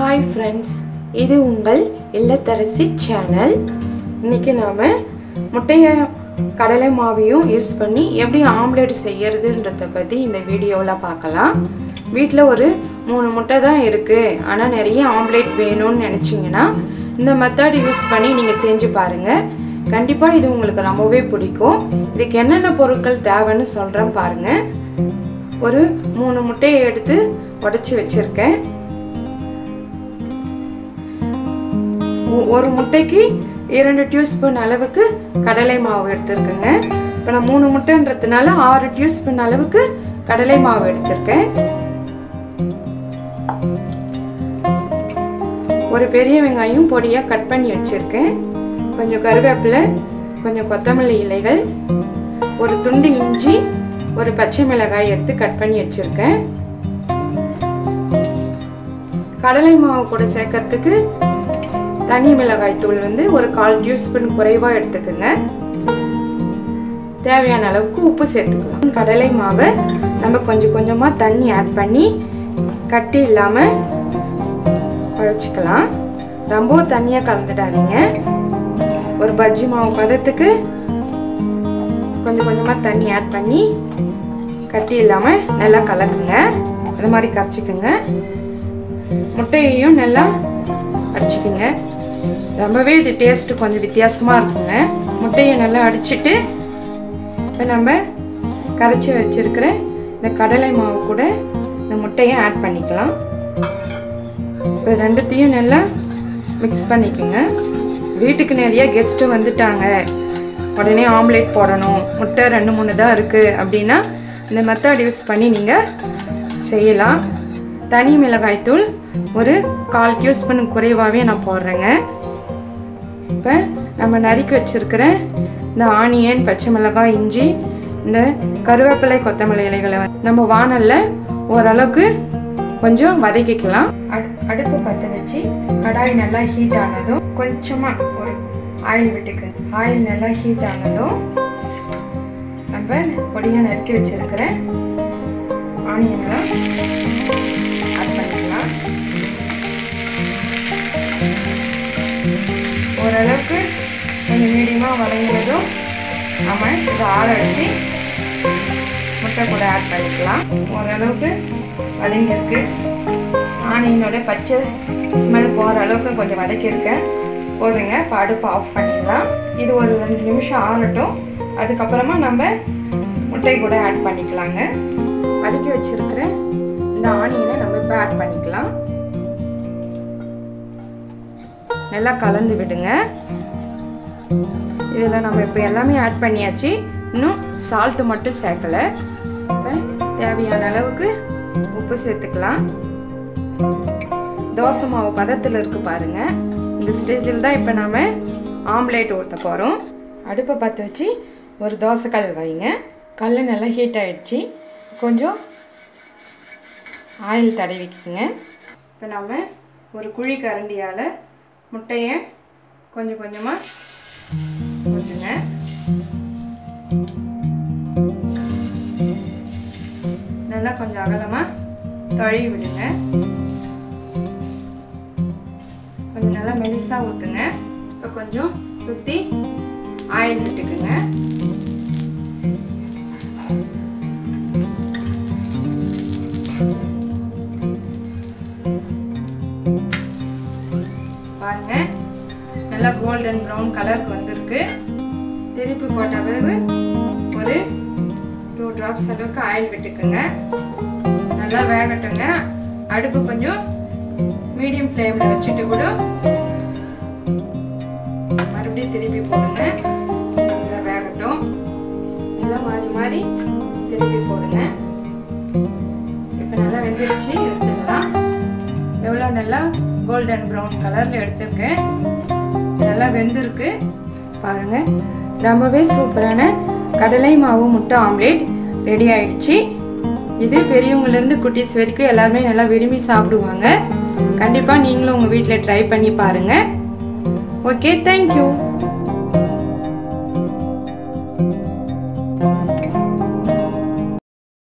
Hi friends, இது உங்கள் இல்லத்தரசி channel. இன்னைக்கு நாம முட்டைய கடலை மாவையும் யூஸ் பண்ணி எப்படி ஆம்லெட் செய்யறதுன்றத பத்தி இந்த வீடியோல பார்க்கலாம். வீட்ல ஒரு 3 முட்டை தான் இருக்கு. ஆனா நிறைய ஆம்லெட் வேணும்னு நினைச்சீங்கன்னா இந்த மெத்தட் யூஸ் பண்ணி நீங்க செஞ்சு பாருங்க. கண்டிப்பா இது உங்களுக்கு ரொம்பவே பிடிக்கும். இதுக்கு என்னென்ன பொருட்கள் தேவைன்னு சொல்றேன் பாருங்க. ஒரு 3 முட்டையை எடுத்து உடைச்சு வச்சிருக்கேன். ஒரு முட்டைக்கு 2 டீஸ்பூன் அளவுக்கு கடலை மாவு எடுத்துருக்கேங்க. இப்போ நான் 3 முட்டைன்றதுனால 6 டீஸ்பூன் அளவுக்கு கடலை மாவு எடுத்திருக்கேன். ஒரு பெரிய வெங்காயம் பொடியா கட் பண்ணி வச்சிருக்கேன். கொஞ்சம் கருவேப்பிலை, கொஞ்சம் கொத்தமல்லி இலைகள், ஒரு துண்டு இஞ்சி, ஒரு பச்சை மிளகாய் எடுத்து கட் பண்ணி வச்சிருக்கேன். கடலை மாவு கூட சேர்க்கறதுக்கு தனி மிளகாய் தூள் ஒரு 1/4 டீஸ்பூன் குறைவா எடுத்துக்கோங்க. தேவையான அளவுக்கு உப்பு சேர்த்துக்கலாம். கடலை மாவை நம்ம கொஞ்சம் கொஞ்சமா தண்ணி ஆட் பண்ணி கட்டி இல்லாம குழைச்சிக்கலாம். ரொம்ப தண்ணியா கலந்துடாதீங்க. ஒரு பஜ்ஜி மாவு பதத்துக்கு கொஞ்சம் கொஞ்சமா தண்ணி ஆட் பண்ணி கட்டி இல்லாம நல்லா கலக்குங்க. அது மாதிரி கரைச்சிக்கோங்க. முட்டையையும் நல்லா அடிச்சுக்குங்க. ரொம்பவே இது டேஸ்ட் கொஞ்சம் வித்தியாசமா இருக்குங்க. முட்டையை நல்லா அடிச்சுட்டு இப்போ நம்ம கரைச்சி வச்சிருக்கிற இந்த கடலை மாவு கூட இந்த முட்டையை ஆட் பண்ணிக்கலாம். இப்போ ரெண்டுத்தையும் நல்லா மிக்ஸ் பண்ணிக்கோங்க. வீட்டுக்கு நிறைய கெஸ்ட்டு வந்துட்டாங்க, உடனே ஆம்லேட் போடணும், முட்டை 2-3 தான் இருக்குது அப்படின்னா இந்த மெத்தட் யூஸ் பண்ணி நீங்கள் செய்யலாம். தனி மிளகாய் தூள் ஒரு 1/4 டீஸ்பூன் குறைவாகவே நான் போடுறேங்க. இப்போ நம்ம நறுக்கி வச்சிருக்கிற இந்த ஆனியன், பச்சை மிளகாய், இஞ்சி, இந்த கருவேப்பிலை, கொத்தமல்லி இலைகளை நம்ம வானலில் ஓரளவுக்கு கொஞ்சம் வதக்கிக்கலாம். அடுப்பு பற்ற வச்சு கடாய் நல்லா ஹீட் ஆனதும் கொஞ்சமாக ஒரு ஆயில் விட்டுக்கு. ஆயில் நல்லா ஹீட் ஆனதும் நம்ம பொடியாக நறுக்கி வச்சிருக்கிற ஆனியன்லாம் ஆட் பண்ணிக்கலாம். ஓரளவுக்கு கொஞ்சம் மீடியமாக வதங்கினதும் நம்ம இதை ஆற வச்சு முட்டை கூட ஆட் பண்ணிக்கலாம். ஓரளவுக்கு வதங்கியிருக்கு. ஆனியனோட பச்சை ஸ்மெல் போகிற அளவுக்கு கொஞ்சம் வதக்கியிருக்கேன். போதுங்க. இப்போ அடுப்பு ஆஃப் பண்ணிடலாம். இது ஒரு 2 நிமிஷம் ஆறட்டும். அதுக்கப்புறமா நம்ம முட்டை கூட ஆட் பண்ணிக்கலாங்க. வதக்கி வச்சிருக்கிற இந்த ஆனியனை நம்ம இப்போ ஆட் பண்ணிக்கலாம். நல்லா கலந்து விடுங்க. இதில் நம்ம இப்போ எல்லாமே ஆட் பண்ணியாச்சு. இன்னும் சால்ட்டு மட்டும் சேர்க்கலை. இப்போ தேவையான அளவுக்கு உப்பு சேர்த்துக்கலாம். தோசை மாவு பதத்தில் இருக்கு பாருங்க. இந்த ஸ்டேஜில் தான் இப்போ நாம் ஆம்லேட் ஊற்ற போகிறோம். அடுப்பை பற்ற வச்சு ஒரு தோசைக்கல் வைங்க. கல் நல்லா ஹீட் ஆகிடுச்சு. கொஞ்சம் ஆயில் தடவிக்குங்க. இப்போ நாம் ஒரு குழி கரண்டியால் முட்டையை கொஞ்சம் கொஞ்சமாக ஊற்றுங்க. நல்லா கொஞ்சம் அகலமாக தழுவி விடுங்க. கொஞ்சம் நல்லா மெலிசாக ஊற்றுங்க. இப்போ கொஞ்சம் சுற்றி ஆயில் விட்டுக்குங்க. பாருங்க, நல்லா கோல்டன் ப்ரௌன் கலருக்கு வந்திருக்கு. திருப்பி போட்ட பிறகு ஒரு 2 டிராப்ஸ் அளவுக்கு ஆயில் விட்டுக்குங்க. நல்லா வேகட்டுங்க. அடுப்பு கொஞ்சம் மீடியம் ஃப்ளேமில் வச்சுட்டு கூட மறுபடியும் திருப்பி போடுங்க. நல்லா வேகட்டும். நல்லா மாறி மாறி திருப்பி போடுங்க. இப்போ நல்லா வெந்துருச்சு. எடுத்துக்கலாம். எவ்வளோ நல்லா கோல்டன் ப்ரௌன் கலரில் எடுத்துருக்கேன். நல்லா வெந்திருக்கு பாருங்க. ரொம்பவே சூப்பரான கடலை மாவு முட்டை ஆம்லேட் ரெடி ஆயிடுச்சு. இது பெரியவங்கலேருந்து குட்டீஸ் வரைக்கும் எல்லாருமே நல்லா விரும்பி சாப்பிடுவாங்க. கண்டிப்பாக நீங்களும் உங்கள் வீட்டில் ட்ரை பண்ணி பாருங்கள். Okay, thank you.